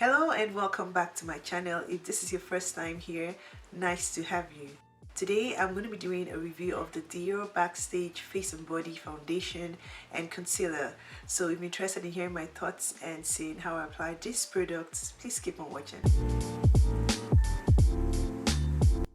Hello and welcome back to my channel. If this is your first time here, nice to have you. Today I'm going to be doing a review of the DIOR Backstage Face and Body Foundation and Concealer. So if you're interested in hearing my thoughts and seeing how I apply these products, please keep on watching.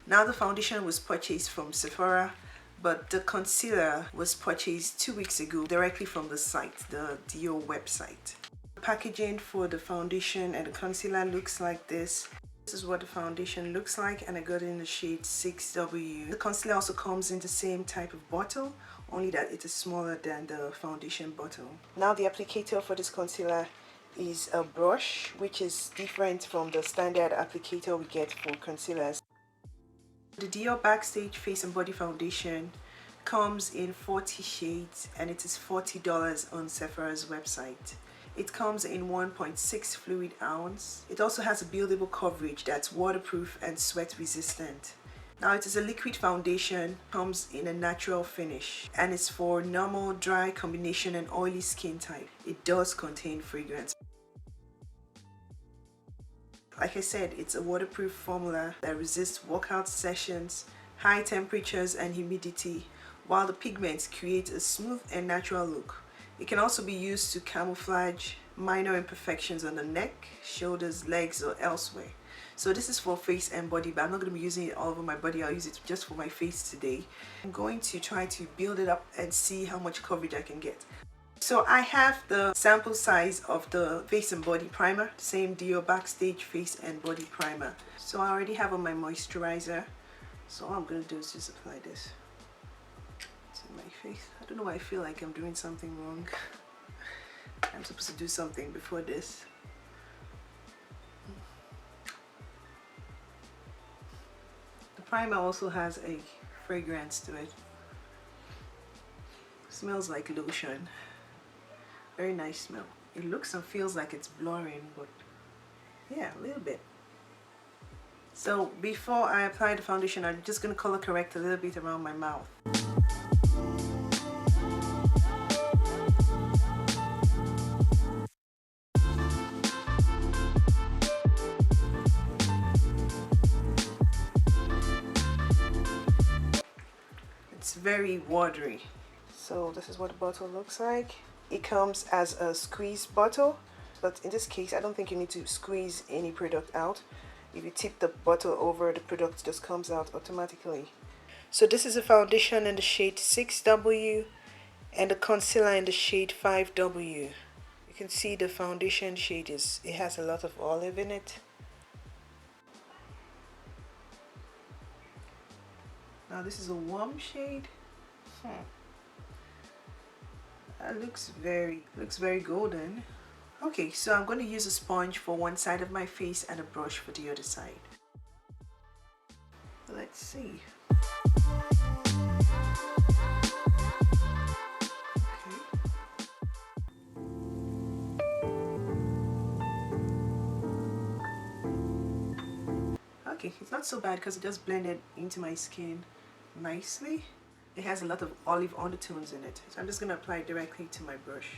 Now the foundation was purchased from Sephora, but the concealer was purchased 2 weeks ago directly from the site, the DIOR website. The packaging for the foundation and the concealer looks like this. This is what the foundation looks like, and I got it in the shade 6W. The concealer also comes in the same type of bottle, only that it is smaller than the foundation bottle. Now the applicator for this concealer is a brush, which is different from the standard applicator we get for concealers. The DIOR Backstage Face and Body Foundation comes in 40 shades and it is $40 on Sephora's website. It comes in 1.6 fluid ounce. It also has a buildable coverage that's waterproof and sweat resistant. Now it is a liquid foundation, comes in a natural finish, and it's for normal, dry, combination and oily skin type. It does contain fragrance. Like I said, it's a waterproof formula that resists workout sessions, high temperatures and humidity, while the pigments create a smooth and natural look. It can also be used to camouflage minor imperfections on the neck, shoulders, legs or elsewhere. So this is for face and body, but I'm not going to be using it all over my body. I'll use it just for my face today. I'm going to try to build it up and see how much coverage I can get. So I have the sample size of the face and body primer, same DIOR Backstage face and body primer. So I already have on my moisturizer. So all I'm going to do is just apply this to my face. I don't know why I feel like I'm doing something wrong. I'm supposed to do something before this. The primer also has a fragrance to it. Smells like lotion. Very nice smell. It looks and feels like it's blurring, but yeah, a little bit. So before I apply the foundation, I'm just going to color correct a little bit around my mouth. It's very watery. So this is what the bottle looks like. It comes as a squeeze bottle, but in this case I don't think you need to squeeze any product out. If you tip the bottle over, the product just comes out automatically. So this is a foundation in the shade 6W and the concealer in the shade 5W. You can see the foundation shade it has a lot of olive in it. Now this is a warm shade. That looks very golden. Okay, so I'm going to use a sponge for one side of my face and a brush for the other side. Let's see. Okay, it's not so bad because it just blended into my skin nicely. It has a lot of olive undertones in it, so I'm just going to apply it directly to my brush.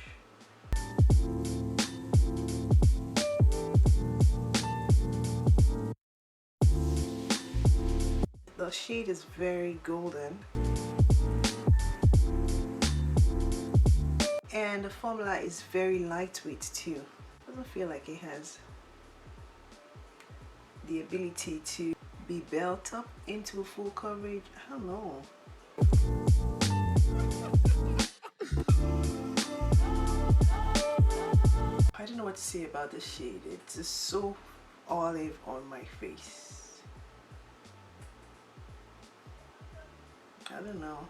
The shade is very golden, and the formula is very lightweight too. Doesn't feel like it has the ability to be built up into full coverage. I don't know. I don't know what to say about this shade. It's just so olive on my face. I don't know.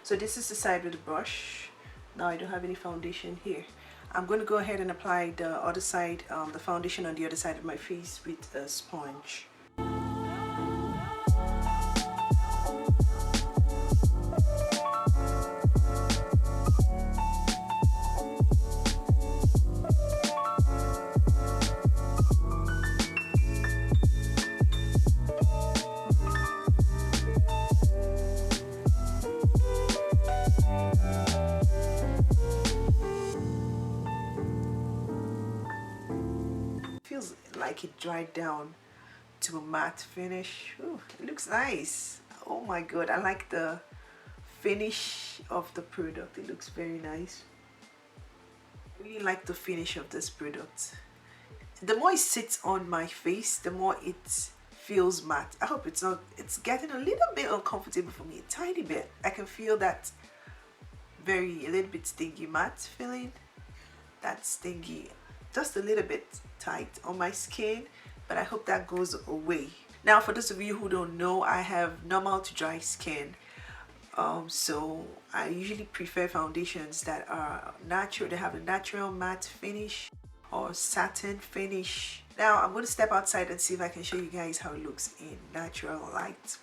So this is the side with the brush. Now I don't have any foundation here. I'm going to go ahead and apply the other side, the foundation on the other side of my face with a sponge. make it dry down to a matte finish. Ooh, it looks nice. Oh my god, I like the finish of the product. It looks very nice. I really like the finish of this product. The more it sits on my face, the more it feels matte. I hope it's not, it's getting a little bit uncomfortable for me, a tiny bit. I can feel that a little bit stingy matte feeling. That stingy, just a little bit tight on my skin, but I hope that goes away. Now, for those of you who don't know, I have normal to dry skin. So I usually prefer foundations that are natural, they have a natural matte finish or satin finish. Now I'm going to step outside and see if I can show you guys how it looks in natural light.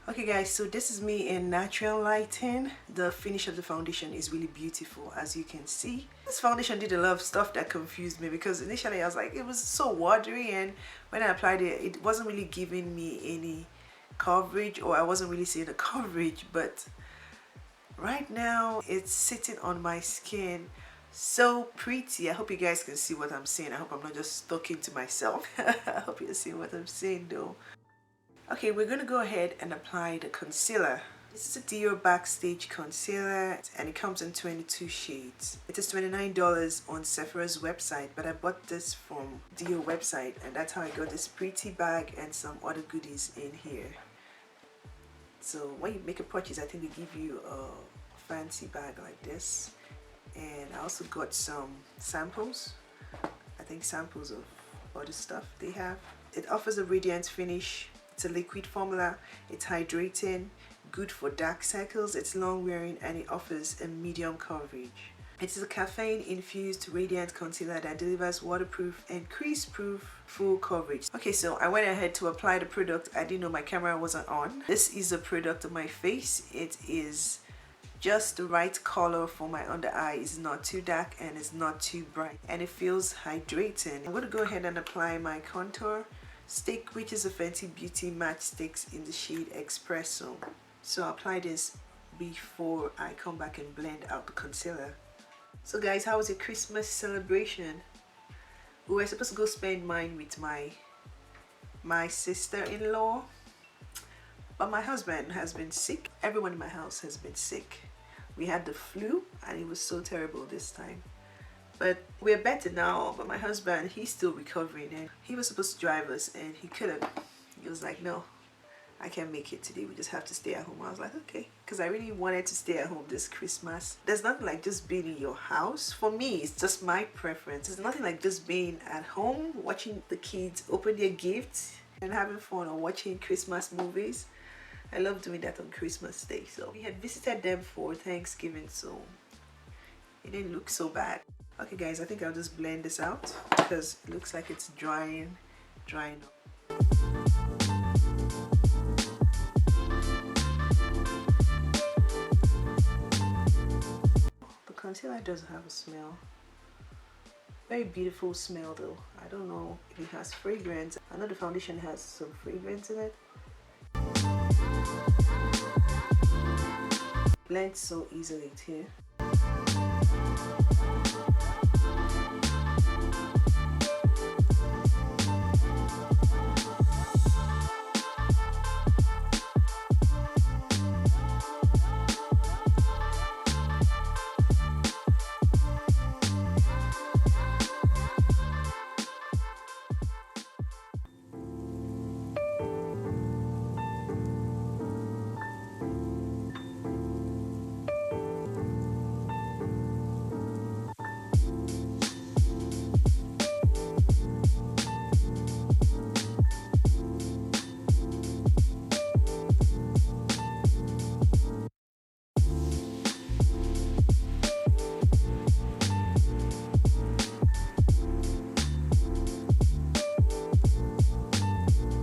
Okay guys, so this is me in natural lighting. The finish of the foundation is really beautiful, as you can see. This foundation did a lot of stuff that confused me, because initially I was like, it was so watery, and when I applied it, it wasn't really giving me any coverage, or I wasn't really seeing the coverage. But right now it's sitting on my skin so pretty. I hope you guys can see what I'm saying. I hope I'm not just talking to myself. I hope you're seeing what I'm saying though. Okay, we're gonna go ahead and apply the concealer. This is a DIOR Backstage concealer, and it comes in 22 shades. It is $29 on Sephira's website, but I bought this from DIOR website, and that's how I got this pretty bag and some other goodies in here. So when you make a purchase, I think they give you a fancy bag like this. And I also got some samples, I think samples of other stuff they have. It offers a radiance finish. It's a liquid formula. It's hydrating, good for dark circles. It's long wearing, and it offers a medium coverage. It is a caffeine infused radiant concealer that delivers waterproof and crease proof full coverage. Okay, so I went ahead to apply the product. I didn't know my camera wasn't on. This is the product on my face. It is just the right color for my under eye. It's not too dark and it's not too bright, and it feels hydrating. I'm going to go ahead and apply my contour stick, which is a Fenty Beauty Match Sticks in the shade Espresso. So I'll apply this before I come back and blend out the concealer. So guys, how was your Christmas celebration? We were supposed to go spend mine with my sister-in-law, but my husband has been sick. Everyone in my house has been sick. We had the flu, and it was so terrible this time. But we're better now. But my husband, he's still recovering, and he was supposed to drive us, and he couldn't. He was like, no, I can't make it today. We just have to stay at home. I was like, okay, because I really wanted to stay at home this Christmas. There's nothing like just being in your house. For me, it's just my preference. There's nothing like just being at home, watching the kids open their gifts and having fun, or watching Christmas movies. I love doing that on Christmas Day. So we had visited them for Thanksgiving, so it didn't look so bad. Okay guys, I think I'll just blend this out because it looks like it's drying up. The concealer does have a smell. Very beautiful smell though. I don't know if it has fragrance. I know the foundation has some fragrance in it. Blends so easily too.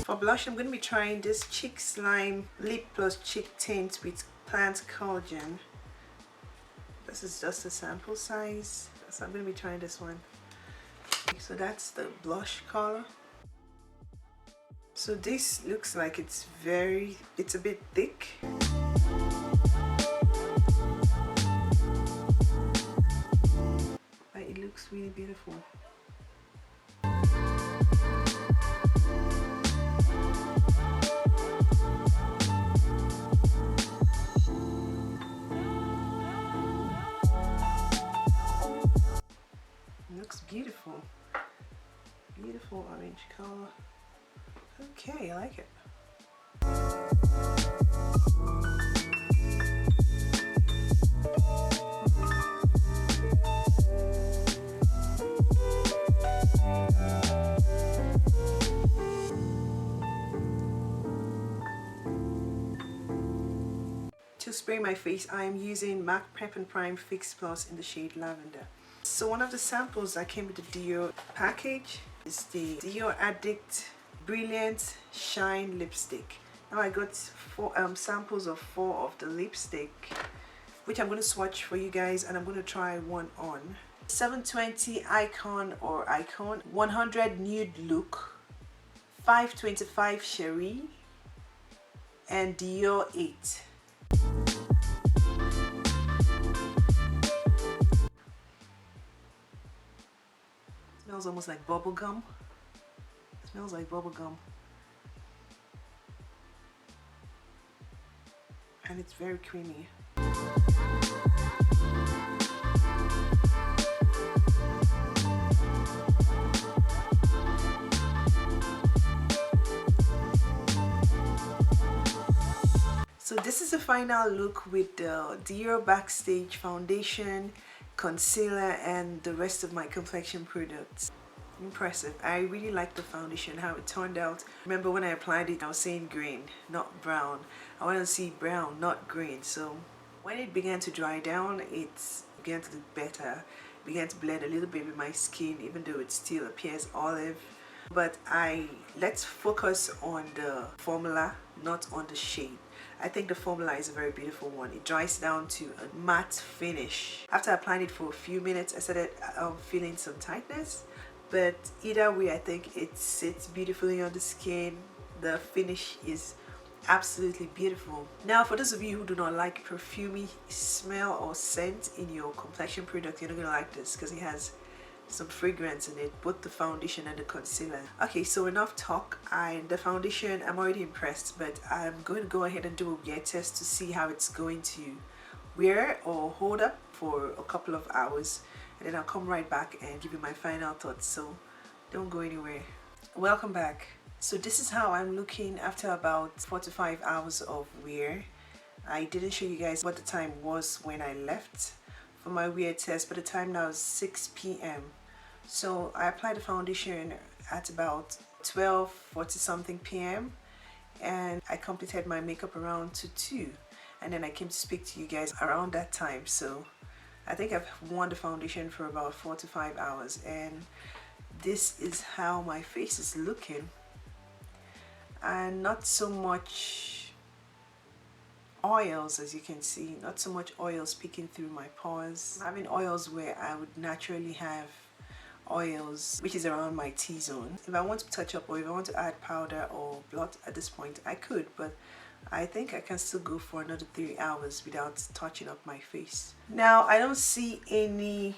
For blush, I'm going to be trying this Cheekslime Lip Plus Cheek Tint with Plant Collagen. This is just a sample size, so I'm going to be trying this one. So that's the blush color. So this looks like it's a bit thick. But it looks really beautiful. color. Okay, I like it. To spray my face, I am using MAC Prep and Prime Fix Plus in the shade Lavender. So one of the samples that came with the DIOR package is the DIOR Addict Brilliant Shine Lipstick. Now I got four samples of 4 of the lipstick, which I'm going to swatch for you guys, and I'm going to try one on. 720 Icon or Icone, 100 Nude Look, 525 Cherie, and DIOR 8. Smells almost like bubble gum. Smells like bubble gum. And it's very creamy. So this is the final look with the DIOR Backstage foundation, concealer, and the rest of my complexion products. Impressive. I really like the foundation, how it turned out. Remember when I applied it, I was saying green, not brown. I want to see brown, not green. So when it began to dry down, it began to look better. It began to blend a little bit with my skin, even though it still appears olive. But let's focus on the formula, not on the shade. I think the formula is a very beautiful one. It dries down to a matte finish. After applying it for a few minutes, I started feeling some tightness. But either way, I think it sits beautifully on the skin. The finish is absolutely beautiful. Now, for those of you who do not like perfumey smell or scent in your complexion product, you're not gonna like this because it has some fragrance in it, both the foundation and the concealer. Okay, so enough talk. The foundation, I'm already impressed, but I'm going to go ahead and do a wear test to see how it's going to wear or hold up for a couple of hours, and then I'll come right back and give you my final thoughts. So don't go anywhere. Welcome back. So this is how I'm looking after about 4 to 5 hours of wear. I didn't show you guys what the time was when I left for my wear test, but the time now is 6 p.m. So I applied the foundation at about 12:40 something p.m. and I completed my makeup around to 2, and then I came to speak to you guys around that time. So I think I've worn the foundation for about 4 to 5 hours, and this is how my face is looking. And not so much oils, as you can see, not so much oils peeking through my pores. I'm having oils where I would naturally have oils, which is around my T-zone. If I want to touch up or if I want to add powder or blot at this point, I could, but I think I can still go for another 3 hours without touching up my face. Now, I don't see any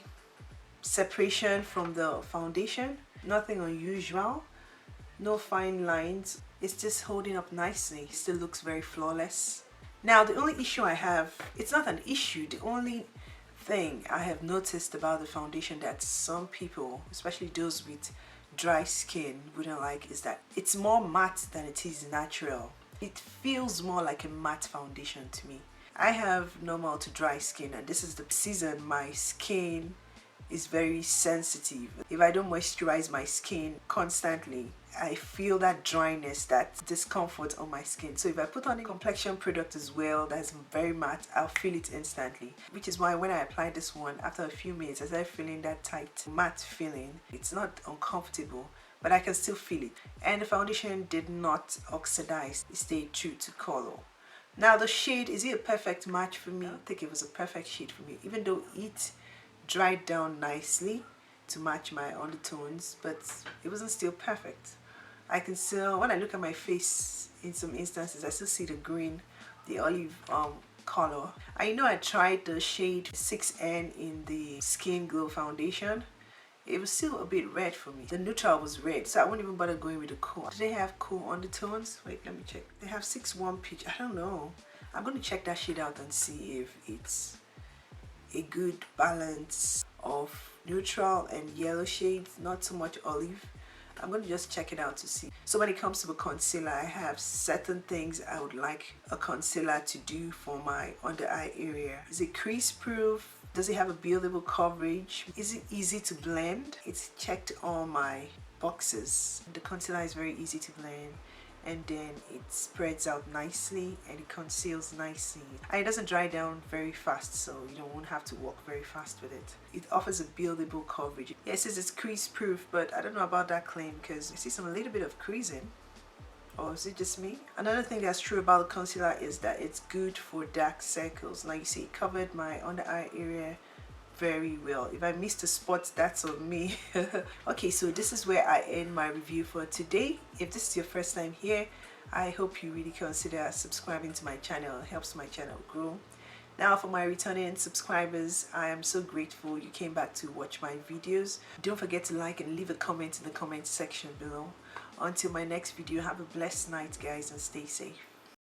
separation from the foundation, nothing unusual, no fine lines. It's just holding up nicely. It still looks very flawless. Now, the only issue I have, it's not an issue, the only thing I have noticed about the foundation that some people, especially those with dry skin, wouldn't like is that it's more matte than it is natural. It feels more like a matte foundation to me. I have normal to dry skin, and this is the season my skin is very sensitive. If I don't moisturize my skin constantly, I feel that dryness, that discomfort on my skin. So if I put on a complexion product as well that's very matte, I'll feel it instantly. Which is why when I applied this one, after a few minutes, I started feeling that tight matte feeling. It's not uncomfortable, but I can still feel it. And the foundation did not oxidize. It stayed true to color. Now the shade, is it a perfect match for me? I don't think it was a perfect shade for me, even though it dried down nicely to match my undertones, but it wasn't still perfect. I can still, when I look at my face in some instances, I still see the green, the olive color. I know I tried the shade 6N in the Skin Glow foundation. It was still a bit red for me. The neutral was red, so I wouldn't even bother going with the cool. Do they have cool undertones? Wait, let me check. They have 6-1 peach. I don't know. I'm going to check that shade out and see if it's a good balance of neutral and yellow shades, not so much olive. I'm going to just check it out to see. So when it comes to a concealer, I have certain things I would like a concealer to do for my under eye area. Is it crease proof? Does it have a buildable coverage? Is it easy to blend? It's checked all my boxes. The concealer is very easy to blend, and then it spreads out nicely and it conceals nicely, and it doesn't dry down very fast, so you won't have to work very fast with it. It offers a buildable coverage. Yeah, it says it's crease proof, but I don't know about that claim because I see a little bit of creasing. Or is it just me? Another thing that's true about the concealer is that it's good for dark circles. Like you see, it covered my under eye area very well. If I missed a spot, that's on me. Okay, so this is where I end my review for today. If this is your first time here, I hope you really consider subscribing to my channel. It helps my channel grow. Now for my returning subscribers, I am so grateful you came back to watch my videos. Don't forget to like and leave a comment in the comment section below. Until my next video, have a blessed night guys, and stay safe.